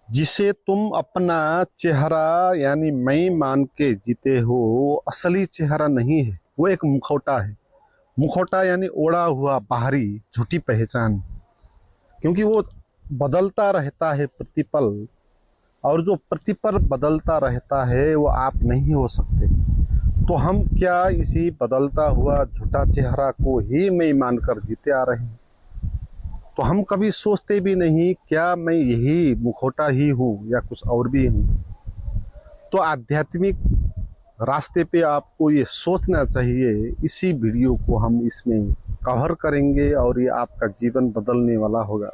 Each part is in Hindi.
जिसे तुम अपना चेहरा यानी मैं मान के जीते हो, वो असली चेहरा नहीं है, वो एक मुखौटा है। मुखौटा यानी ओढ़ा हुआ बाहरी झूठी पहचान, क्योंकि वो बदलता रहता है प्रतिपल। और जो प्रतिपल बदलता रहता है वो आप नहीं हो सकते। तो हम क्या इसी बदलता हुआ झूठा चेहरा को ही मैं मानकर जीते आ रहे हैं? तो हम कभी सोचते भी नहीं क्या मैं यही मुखौटा ही हूँ या कुछ और भी हूँ। तो आध्यात्मिक रास्ते पे आपको ये सोचना चाहिए। इसी वीडियो को हम इसमें कवर करेंगे और ये आपका जीवन बदलने वाला होगा।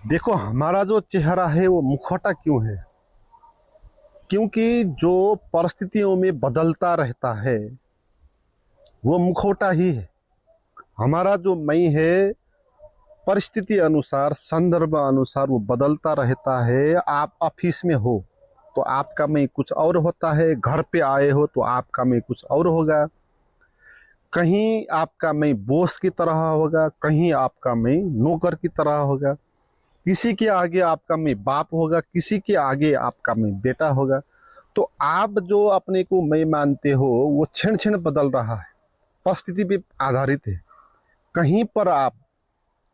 देखो, हमारा जो चेहरा है वो मुखौटा क्यों है? क्योंकि जो परिस्थितियों में बदलता रहता है वो मुखौटा ही है। हमारा जो मैं है परिस्थिति अनुसार, संदर्भ अनुसार वो बदलता रहता है। आप ऑफिस में हो तो आपका मैं कुछ और होता है, घर पे आए हो तो आपका मैं कुछ और होगा, कहीं आपका मैं बॉस की तरह होगा, कहीं आपका मैं नौकर की तरह होगा, किसी के आगे आपका मैं बाप होगा, किसी के आगे आपका मैं बेटा होगा। तो आप जो अपने को मैं मानते हो वो क्षण क्षण बदल रहा है, परिस्थिति पे आधारित है। कहीं पर आप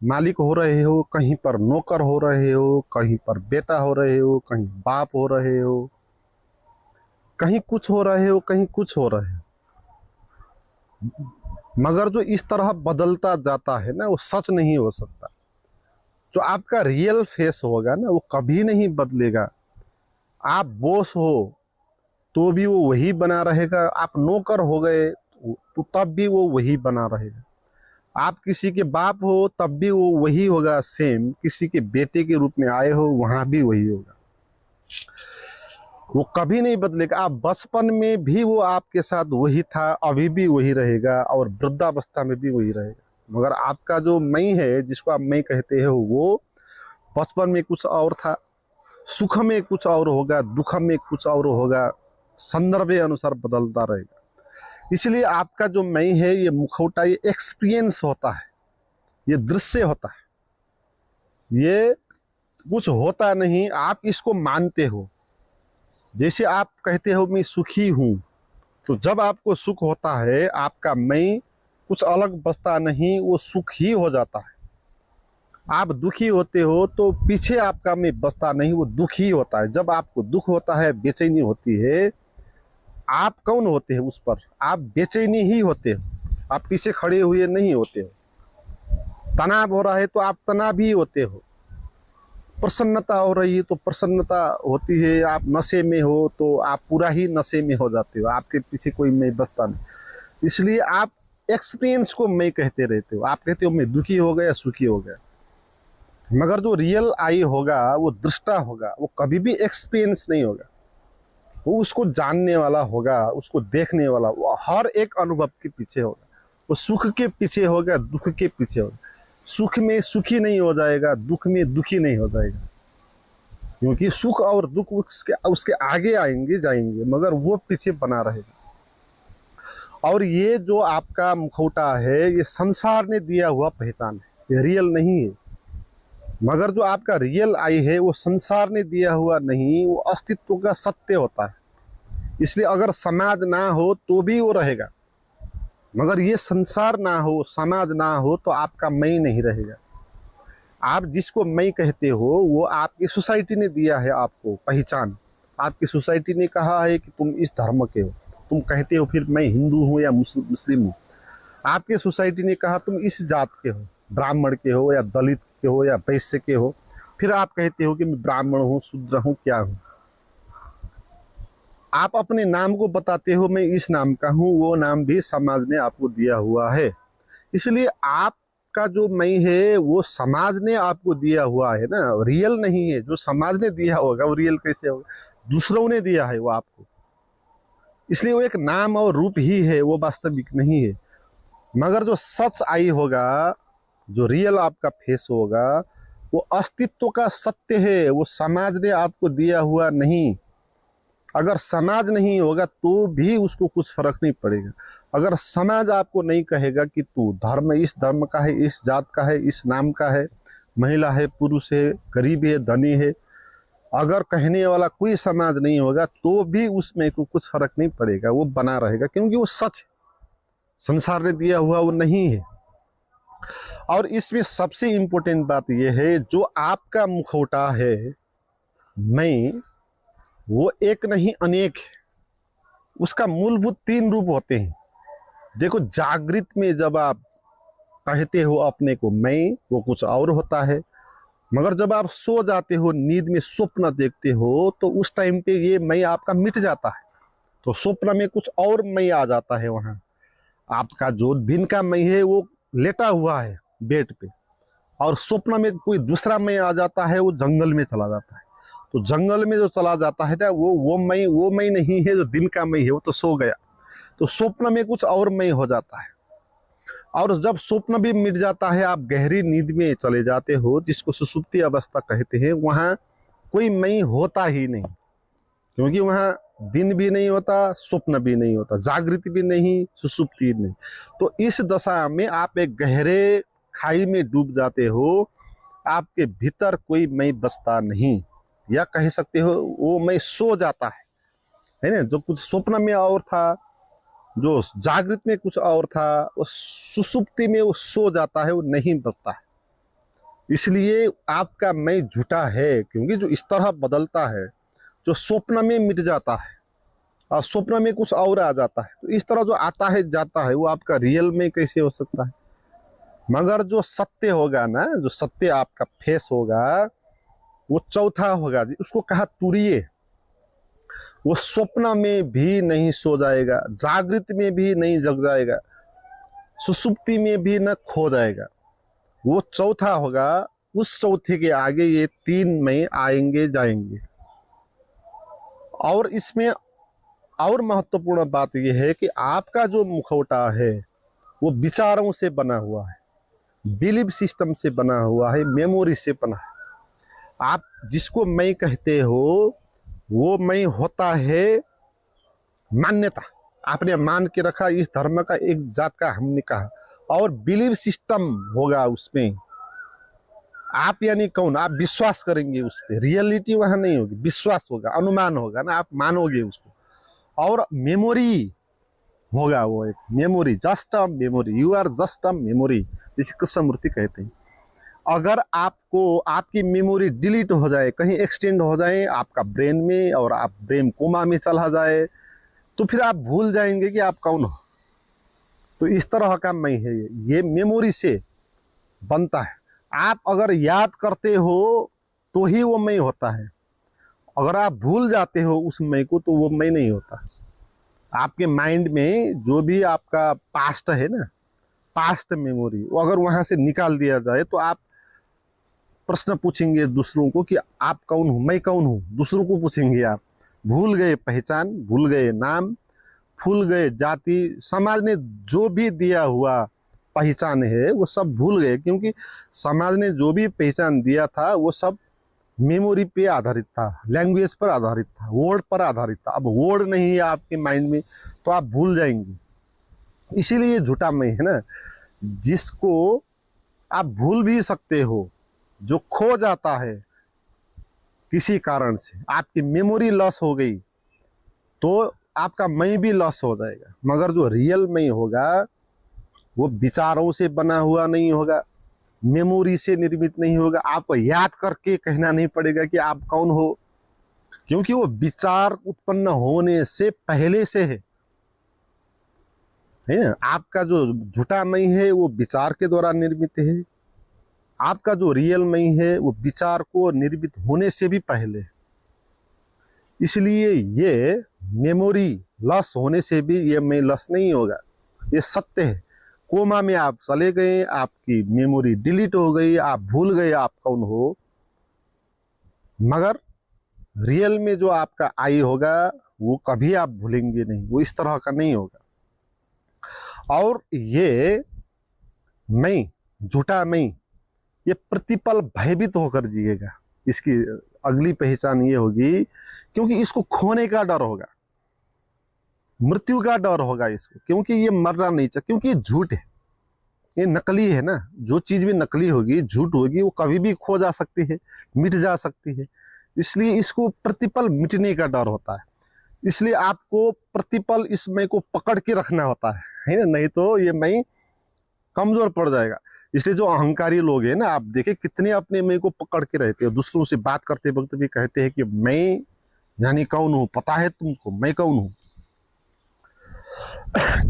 मालिक हो रहे हो, कहीं पर नौकर हो रहे हो, कहीं पर बेटा हो रहे हो, कहीं बाप हो रहे हो, कहीं कुछ हो रहे हो, कहीं कुछ हो रहे हो। मगर जो इस तरह बदलता जाता है ना, वो सच नहीं हो सकता। जो आपका रियल फेस होगा ना वो कभी नहीं बदलेगा। आप बॉस हो तो भी वो वही बना रहेगा, आप नौकर हो गए तो तब भी वो वही बना रहेगा, आप किसी के बाप हो तब भी वो वही होगा सेम, किसी के बेटे के रूप में आए हो वहां भी वही होगा। वो कभी नहीं बदलेगा। आप बचपन में भी वो आपके साथ वही था, अभी भी वही रहेगा और वृद्धावस्था में भी वही रहेगा। मगर आपका जो मैं है, जिसको आप मैं कहते हो, वो बचपन में कुछ और था, सुख में कुछ और होगा, दुख में कुछ और होगा, संदर्भ अनुसार बदलता रहेगा। इसलिए आपका जो मैं है ये मुखौटा, ये एक्सपीरियंस होता है, ये दृश्य होता है, ये कुछ होता नहीं, आप इसको मानते हो। जैसे आप कहते हो मैं सुखी हूं, तो जब आपको सुख होता है आपका मैं कुछ अलग बचता नहीं, वो सुख ही हो जाता है। आप दुखी होते हो तो पीछे आपका मैं बचता नहीं, वो दुख ही होता है। जब आपको दुख होता है, बेचैनी होती है, आप कौन होते हैं उस पर? आप बेचैनी ही होते हो, आप पीछे खड़े हुए नहीं होते हो। तनाव हो रहा है तो आप तनाव ही होते हो, प्रसन्नता हो रही है तो प्रसन्नता होती है, आप नशे में हो तो आप पूरा ही नशे में हो जाते हो, आपके पीछे कोई मैं बचता नहीं। इसलिए आप एक्सपीरियंस को मैं कहते रहते हो। आप कहते हो मैं दुखी हो गया, सुखी हो गया, मगर जो रियल आई होगा, वो दृष्टा होगा, वो कभी भी एक्सपीरियंस नहीं होगा। वो उसको जानने वाला होगा, उसको देखने वाला, वो हर एक अनुभव के पीछे होगा। वो सुख के पीछे होगा, दुख के पीछे होगा। सुख में सुखी नहीं हो जाएगा, दुख में दुखी नहीं हो जाएगा, क्योंकि सुख और दुख उसके उसके आगे आएंगे जाएंगे, मगर वो पीछे बना रहेगा। और ये जो आपका मुखौटा है ये संसार ने दिया हुआ पहचान है, ये रियल नहीं है। मगर जो आपका रियल आई है वो संसार ने दिया हुआ नहीं, वो अस्तित्व का सत्य होता है। इसलिए अगर समाज ना हो तो भी वो रहेगा, मगर ये संसार ना हो, समाज ना हो तो आपका मैं नहीं रहेगा। आप जिसको मैं कहते हो वो आपकी सोसाइटी ने दिया है आपको पहचान। आपकी सोसाइटी ने कहा है कि तुम इस धर्म के हो, तुम कहते हो फिर मैं हिंदू हूँ या मुस्लिम हूँ। आपके सोसाइटी ने कहा तुम इस जात के हो, ब्राह्मण के हो या दलित के हो या वैश्य के हो, फिर आप कहते हो कि मैं ब्राह्मण हूँ, शूद्र हूँ, क्या हूँ। आप अपने नाम को बताते हो मैं इस नाम का हूँ, वो नाम भी समाज ने आपको दिया हुआ है। इसलिए आपका जो मैं है वो समाज ने आपको दिया हुआ है ना, रियल नहीं है। जो समाज ने दिया होगा वो रियल कैसे होगा? दूसरों ने दिया है वो आपको, इसलिए वो एक नाम और रूप ही है, वो वास्तविक नहीं है। मगर जो सच आई होगा, जो रियल आपका फेस होगा, वो अस्तित्व का सत्य है, वो समाज ने आपको दिया हुआ नहीं। अगर समाज नहीं होगा तो भी उसको कुछ फर्क नहीं पड़ेगा। अगर समाज आपको नहीं कहेगा कि तू धर्म इस धर्म का है, इस जात का है, इस नाम का है, महिला है, पुरुष है, गरीब है, धनी है, अगर कहने वाला कोई समाज नहीं होगा तो भी उसमें को कुछ फर्क नहीं पड़ेगा, वो बना रहेगा, क्योंकि वो सच संसार ने दिया हुआ वो नहीं है। और इसमें सबसे इम्पोर्टेंट बात यह है, जो आपका मुखौटा है मैं, वो एक नहीं अनेक है। उसका मूलभूत 3 रूप होते हैं। देखो, जागृत में जब आप कहते हो अपने को मैं, वो कुछ और होता है, मगर जब आप सो जाते हो, नींद में स्वप्न देखते हो, तो उस टाइम पे ये मैं आपका मिट जाता है। तो स्वप्न में कुछ और मैं आ जाता है। वहाँ आपका जो दिन का मैं है वो लेटा हुआ है बेड पे, और स्वप्न में कोई दूसरा मैं आ जाता है, वो जंगल में चला जाता है। तो जंगल में जो चला जाता है ना, वो मैं नहीं है जो दिन का मैं है, वो तो सो गया। तो स्वप्न में कुछ और मैं हो जाता है, और जब स्वप्न भी मिट जाता है, आप गहरी नींद में चले जाते हो, जिसको सुषुप्ति अवस्था कहते हैं, वहाँ कोई मैं होता ही नहीं, क्योंकि वहाँ दिन भी नहीं होता, स्वप्न भी नहीं होता, जागृति भी नहीं, सुषुप्ति नहीं। तो इस दशा में आप एक गहरे खाई में डूब जाते हो, आपके भीतर कोई मैं बसता नहीं, या कह सकते हो वो मैं सो जाता है ना। जो कुछ स्वप्न में और था, जो जागृत में कुछ और था, वो सुषुप्ति में वो सो जाता है, वो नहीं बचता है। इसलिए आपका मैं झूठा है, क्योंकि जो इस तरह बदलता है, जो स्वप्न में मिट जाता है और स्वप्न में कुछ और आ जाता है, तो इस तरह जो आता है जाता है, वो आपका रियल में कैसे हो सकता है। मगर जो सत्य होगा ना, जो सत्य आपका फेस होगा, वो चौथा होगा, उसको कहा तुरीय। वो स्वप्न में भी नहीं सो जाएगा, जागृत में भी नहीं जग जाएगा, सुषुप्ति में भी न खो जाएगा। वो चौथा होगा। उस चौथे के आगे ये 3 में आएंगे जाएंगे। और इसमें और महत्वपूर्ण बात यह है कि आपका जो मुखौटा है वो विचारों से बना हुआ है, बिलीफ सिस्टम से बना हुआ है, मेमोरी से बना है। आप जिसको मैं कहते हो, वो मैं होता है मान्यता, आपने मान के रखा, इस धर्म का एक जात का हमने कहा, और बिलीव सिस्टम होगा उसमें। आप यानी कौन, आप विश्वास करेंगे उस पर, रियलिटी वहां नहीं होगी, विश्वास होगा, अनुमान होगा ना, आप मानोगे उसको। और मेमोरी होगा, वो एक memory, just a memory, you are just a memory, जिसे कृष्णमूर्ति कहते हैं। अगर आपको आपकी मेमोरी डिलीट हो जाए, कहीं एक्सटेंड हो जाए आपका ब्रेन में, और आप ब्रेन कोमा में चला जाए, तो फिर आप भूल जाएंगे कि आप कौन हो। तो इस तरह का मैं है, ये मेमोरी से बनता है। आप अगर याद करते हो तो ही वो मैं होता है, अगर आप भूल जाते हो उस मैं को तो वो मैं नहीं होता। आपके माइंड में जो भी आपका पास्ट है ना, पास्ट मेमोरी, वो अगर वहां से निकाल दिया जाए, तो आप प्रश्न पूछेंगे दूसरों को कि आप कौन हो, मैं कौन हूँ, दूसरों को पूछेंगे। आप भूल गए पहचान, भूल गए नाम, भूल गए जाति, समाज ने जो भी दिया हुआ पहचान है वो सब भूल गए, क्योंकि समाज ने जो भी पहचान दिया था वो सब मेमोरी पे आधारित था, लैंग्वेज पर आधारित था, वर्ड पर आधारित था। अब वर्ड नहीं है आपके माइंड में तो आप भूल जाएंगे। इसीलिए झूठा मैं है ना, जिसको आप भूल भी सकते हो, जो खो जाता है किसी कारण से, आपकी मेमोरी लॉस हो गई तो आपका मैं भी लॉस हो जाएगा। मगर जो रियल मैं होगा वो विचारों से बना हुआ नहीं होगा, मेमोरी से निर्मित नहीं होगा। आपको याद करके कहना नहीं पड़ेगा कि आप कौन हो, क्योंकि वो विचार उत्पन्न होने से पहले से है ना। आपका जो झूठा मैं है वो विचार के द्वारा निर्मित है, आपका जो रियल मैं है वो विचार को निर्मित होने से भी पहले। इसलिए ये मेमोरी लॉस होने से भी ये मैं लॉस नहीं होगा, ये सत्य है। कोमा में आप चले गए, आपकी मेमोरी डिलीट हो गई, आप भूल गए आप कौन हो, मगर रियल में जो आपका आई होगा वो कभी आप भूलेंगे नहीं, वो इस तरह का नहीं होगा। और ये मैं, झूठा मैं, ये प्रतिपल भयभीत होकर जिएगा। इसकी अगली पहचान ये होगी, क्योंकि इसको खोने का डर होगा, मृत्यु का डर होगा इसको, क्योंकि ये मरना नहीं चाहिए, क्योंकि ये झूठ है, ये नकली है ना, जो चीज भी नकली होगी, झूठ होगी, वो कभी भी खो जा सकती है, मिट जा सकती है। इसलिए इसको प्रतिपल मिटने का डर होता है। इसलिए आपको प्रतिपल इस मैं को पकड़ के रखना होता है ना, नहीं तो ये मैं कमजोर पड़ जाएगा। इसलिए जो अहंकारी लोग हैं ना, आप देखें कितने अपने मैं को पकड़ के रहते हैं, दूसरों से बात करते वक्त भी कहते हैं कि मैं यानी कौन हूं, पता है तुमको मैं कौन हूं।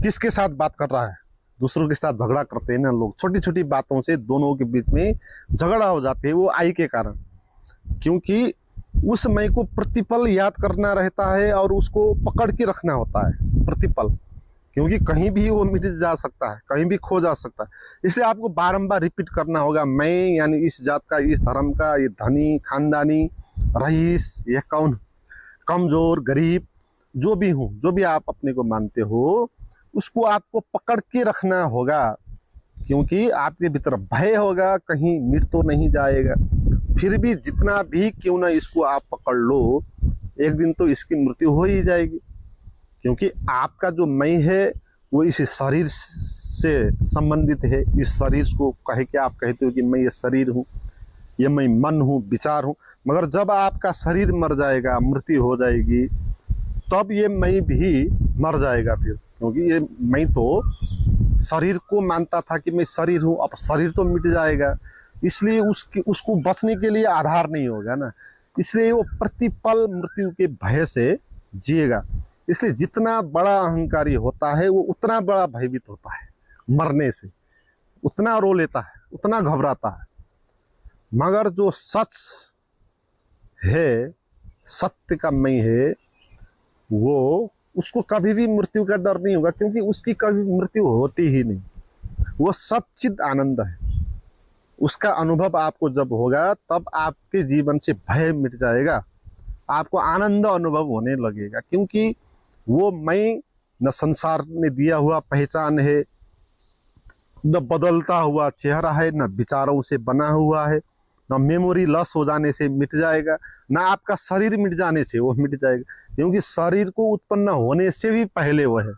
किसके साथ बात कर रहा है, दूसरों के साथ झगड़ा करते हैं ना लोग, छोटी छोटी बातों से दोनों के बीच में झगड़ा हो जाते हैं, वो आई के कारण। क्योंकि उस मैं को प्रतिपल याद करना रहता है और उसको पकड़ के रखना होता है प्रतिपल, क्योंकि कहीं भी वो मिट जा सकता है, कहीं भी खो जा सकता है। इसलिए आपको बारंबार रिपीट करना होगा, मैं यानी इस जात का, इस धर्म का, ये धनी, खानदानी, रईस, यह कौन, कमजोर, गरीब, जो भी हूँ, जो भी आप अपने को मानते हो, उसको आपको पकड़ के रखना होगा। क्योंकि आपके भीतर भय होगा कहीं मिट तो नहीं जाएगा। फिर भी जितना भी क्यों ना इसको आप पकड़ लो, एक दिन तो इसकी मृत्यु हो ही जाएगी। क्योंकि आपका जो मैं है वो इस शरीर से संबंधित है। इस शरीर को कह के आप कहते हो कि मैं ये शरीर हूँ, ये मैं मन हूँ, विचार हूँ। मगर जब आपका शरीर मर जाएगा, मृत्यु हो जाएगी, तब ये मैं भी मर जाएगा फिर। क्योंकि ये मैं तो शरीर को मानता था कि मैं शरीर हूँ, अब शरीर तो मिट जाएगा, इसलिए उसको बचने के लिए आधार नहीं होगा ना। इसलिए वो प्रतिपल मृत्यु के भय से जिएगा। इसलिए जितना बड़ा अहंकारी होता है वो उतना बड़ा भयभीत होता है, मरने से उतना रो लेता है, उतना घबराता है। मगर जो सच है, सत्य का मैं है, वो उसको कभी भी मृत्यु का डर नहीं होगा, क्योंकि उसकी कभी मृत्यु होती ही नहीं। वो सच्चिद आनंद है। उसका अनुभव आपको जब होगा तब आपके जीवन से भय मिट जाएगा, आपको आनंद अनुभव होने लगेगा। क्योंकि वो मैं न संसार ने दिया हुआ पहचान है, न बदलता हुआ चेहरा है, न विचारों से बना हुआ है, न मेमोरी लॉस हो जाने से मिट जाएगा, न आपका शरीर मिट जाने से वो मिट जाएगा। क्योंकि शरीर को उत्पन्न होने से भी पहले वो है,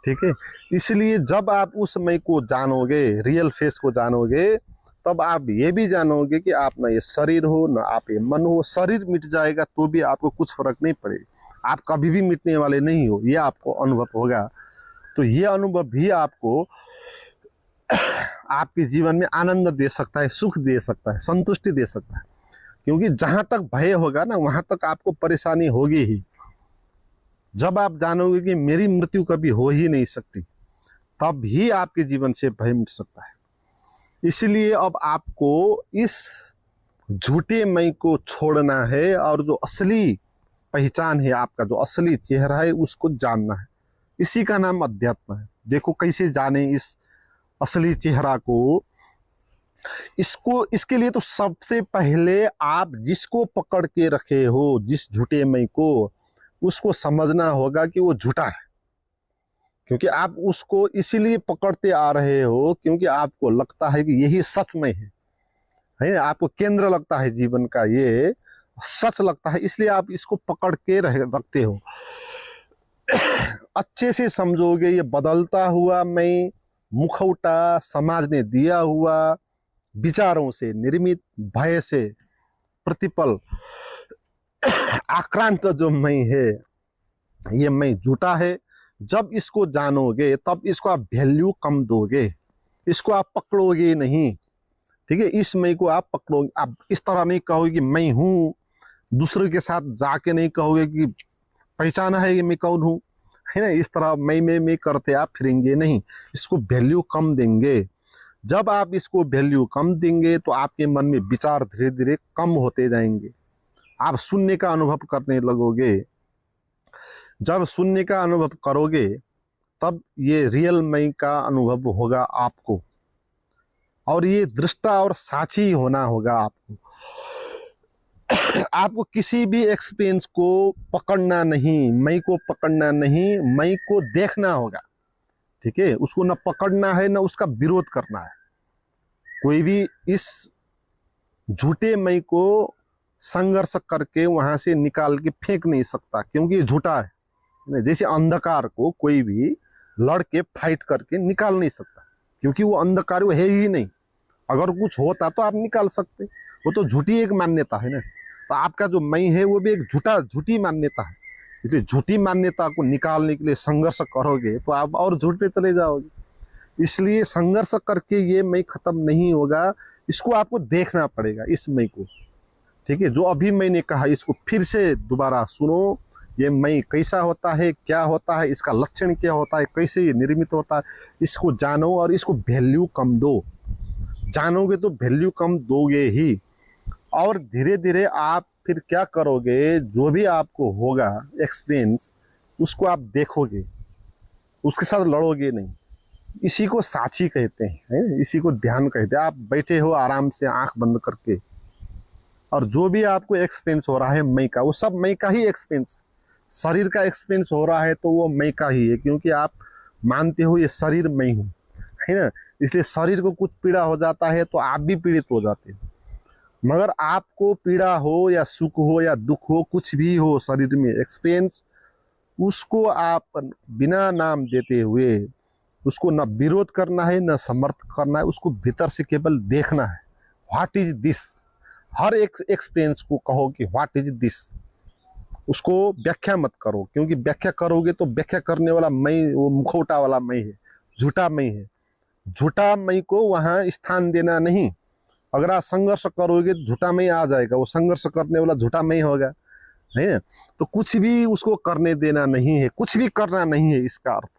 ठीक है। इसलिए जब आप उस मैं को जानोगे, रियल फेस को जानोगे, तब आप ये भी जानोगे कि आप ना ये शरीर हो, ना आप ये मन हो। शरीर मिट जाएगा तो भी आपको कुछ फर्क नहीं पड़ेगा, आप कभी भी मिटने वाले नहीं हो, ये आपको अनुभव होगा। तो ये अनुभव भी आपको आपके जीवन में आनंद दे सकता है, सुख दे सकता है, संतुष्टि दे सकता है। क्योंकि जहां तक भय होगा ना, वहां तक आपको परेशानी होगी ही। जब आप जानोगे कि मेरी मृत्यु कभी हो ही नहीं सकती, तब ही आपके जीवन से भय मिट सकता है। इसलिए अब आपको इस झूठे मैं को छोड़ना है और जो असली पहचान है, आपका जो असली चेहरा है, उसको जानना है। इसी का नाम अध्यात्म है। देखो कैसे जाने इस असली चेहरा को। इसके लिए तो सबसे पहले आप जिसको पकड़ के रखे हो, जिस झूठे मैं को, उसको समझना होगा कि वो झूठा है। क्योंकि आप उसको इसीलिए पकड़ते आ रहे हो क्योंकि आपको लगता है कि यही सच में है, आपको केंद्र लगता है जीवन का, ये सच लगता है, इसलिए आप इसको पकड़ के रखते हो। अच्छे से समझोगे, ये बदलता हुआ मैं, मुखौटा समाज ने दिया हुआ, विचारों से निर्मित, भय से प्रतिपल आक्रांत जो मैं है, ये मैं झूठा है। जब इसको जानोगे तब इसको आप वैल्यू कम दोगे, इसको आप पकड़ोगे नहीं, ठीक है। इस मैं को आप पकड़ोगे, आप इस तरह नहीं कहोगे कि मैं हूँ, दूसरे के साथ जाके नहीं कहोगे कि पहचाना है कि मैं कौन हूँ, है ना। इस तरह मैं करते आप फिरेंगे नहीं, इसको वैल्यू कम देंगे। जब आप इसको वैल्यू कम देंगे तो आपके मन में विचार धीरे धीरे कम होते जाएंगे, आप शून्य का अनुभव करने लगोगे। जब शून्य का अनुभव करोगे तब ये रियल मैं का अनुभव होगा आपको, और ये दृष्टा और साक्षी होना होगा आपको। आपको किसी भी एक्सपीरियंस को पकड़ना नहीं, मैं को पकड़ना नहीं, मैं को देखना होगा, ठीक है। उसको न पकड़ना है, न उसका विरोध करना है। कोई भी इस झूठे मैं को संघर्ष करके वहां से निकाल के फेंक नहीं सकता, क्योंकि ये झूठा है। जैसे अंधकार को कोई भी लड़ के फाइट करके निकाल नहीं सकता, क्योंकि वो अंधकार वो है ही नहीं। अगर कुछ होता तो आप निकाल सकते, वो तो झूठी एक मान्यता है ना। तो आपका जो मैं है वो भी एक झूठी मान्यता है। इसलिए झूठी मान्यता को निकालने के लिए संघर्ष करोगे तो आप और झूठ पे चले जाओगे। इसलिए संघर्ष करके ये मैं खत्म नहीं होगा, इसको आपको देखना पड़ेगा, इस मैं को। ठीक है, जो अभी मैंने कहा इसको फिर से दोबारा सुनो। ये मैं कैसा होता है, क्या होता है, इसका लक्षण क्या होता है, कैसे ये निर्मित होता है, इसको जानो और इसको वैल्यू कम दो। जानोगे तो वैल्यू कम दोगे ही, और धीरे धीरे आप फिर क्या करोगे, जो भी आपको होगा एक्सपीरियंस उसको आप देखोगे, उसके साथ लड़ोगे नहीं। इसी को साक्षी कहते हैं, इसी को ध्यान कहते हैं। आप बैठे हो आराम से आंख बंद करके, और जो भी आपको एक्सपीरियंस हो रहा है मैं का, वो सब मैं का ही एक्सपीरियंस। शरीर का एक्सपीरियंस हो रहा है तो वो मैं का ही है, क्योंकि आप मानते हो ये शरीर मैं हूँ, है ना। इसलिए शरीर को कुछ पीड़ा हो जाता है तो आप भी पीड़ित हो जाते हो। मगर आपको पीड़ा हो या सुख हो या दुख हो, कुछ भी हो शरीर में एक्सपीरियंस, उसको आप बिना नाम देते हुए उसको न विरोध करना है न समर्थ करना है, उसको भीतर से केवल देखना है। What is this. हर एक एक्सपीरियंस को कहो कि व्हाट इज दिस। उसको व्याख्या मत करो, क्योंकि व्याख्या करोगे तो व्याख्या करने वाला मैं वो मुखौटा वाला मैं है, झूठा मैं है। झूठा मैं को वहाँ स्थान देना नहीं। अगर आप संघर्ष करोगे तो झूठा मैं आ जाएगा, वो संघर्ष करने वाला झूठा मैं होगा, है ना। तो कुछ भी उसको करने देना नहीं है, कुछ भी करना नहीं है। इसका अर्थ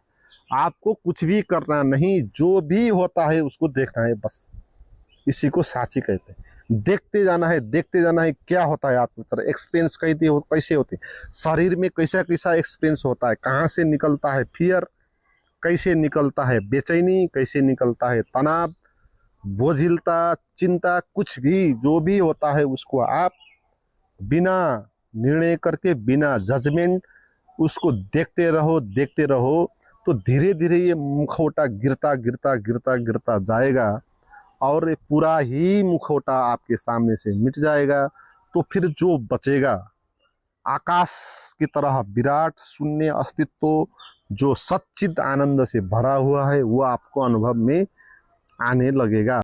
आपको कुछ भी करना नहीं, जो भी होता है उसको देखना है बस। इसी को साक्षी कहते हैं। देखते जाना है, देखते जाना है क्या होता है आपकी तरह। एक्सपीरियंस कैसे होते हैं, शरीर में कैसा कैसा एक्सपीरियंस होता है, कहाँ से निकलता है फियर, कैसे निकलता है बेचैनी, कैसे निकलता है तनाव, बोझिलता, चिंता, कुछ भी जो भी होता है उसको आप बिना निर्णय करके, बिना जजमेंट उसको देखते रहो। तो धीरे धीरे ये मुखौटा गिरता गिरता गिरता गिरता जाएगा, और पूरा ही मुखौटा आपके सामने से मिट जाएगा। तो फिर जो बचेगा आकाश की तरह विराट शून्य अस्तित्व, जो सच्चिद आनंद से भरा हुआ है, वो आपको अनुभव में आने लगेगा।